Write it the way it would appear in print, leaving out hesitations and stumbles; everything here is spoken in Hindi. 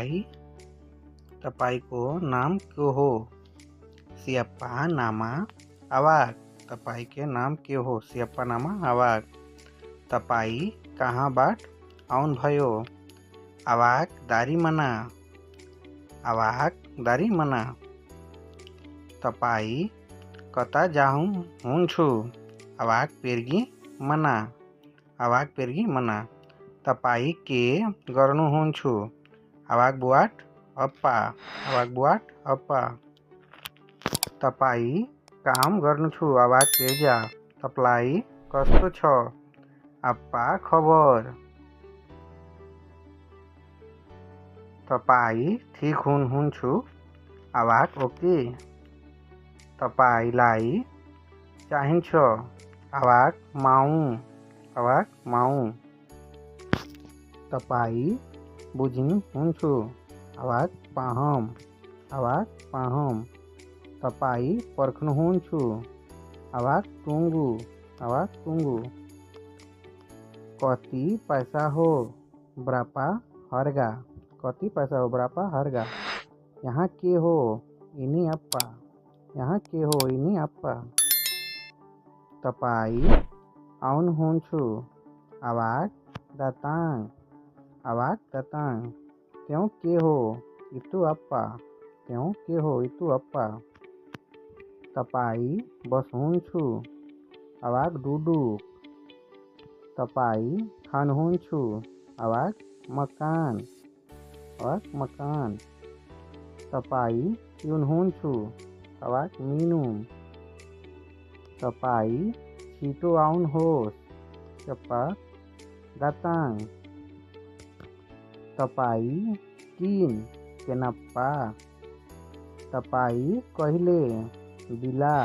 तपाई तपाई को नाम क्यों हो? सियप्पा नामा अवाक। तपाई के नाम क्यों हो? सियप्पा नामा अवाक। तपाई कहाँ बाट आउन भयो? अवाक दारी मना। अवाक दारी मना। तपाई कता जाहुँ हुन्छु? अवाक पेर्गी मना। अवाक पेर्गी मना। तपाई के गर्नुहुन्छु? अवाक बुवाट अप्पा। अवाक बुवाट अप्पा। तपाई काम गर्नुछु? अवाक पेर्जा। तपलाई कस्तो छ? अप्पा खबर। तपाई ठीक हुन्छु? अवाक ओके। तपाईलाई चाहिन्छ? अवाक माउ। अवाक माउ। तपाई बुझ्नुहुन्छु? अवाक पाहम। अवाक पाहम। तपाई पर्खनुहुन्छु? अवाक टुङ्गु। अवाक टुङ्गु। कति पैसा हो? ब्रापा हर्गा। कति पैसा हो? ब्रापा हर्गा। यहाँ के हो? इनी अप्पा। यहाँ के हो? इनी अप्पा। तपाई आउनुहुन्छु? अवाक दाताङ। अवाक दाताङ। त्यों के हो? इतु अप्पा। त्यों के हो? इतु अप्पा। तपाई बस्नुहुन्छु? अवाक डुडुक। तपाई खानुहुन्छु? अवाक मकान। अवाक मकान। तपाई पिउनुहुन्छु? अवाक मिनुम। तपाई छिटो आउनुहोस्? चप्पा दाताङ। तपाई किन केनप्पा। तपाई कहिले बिला।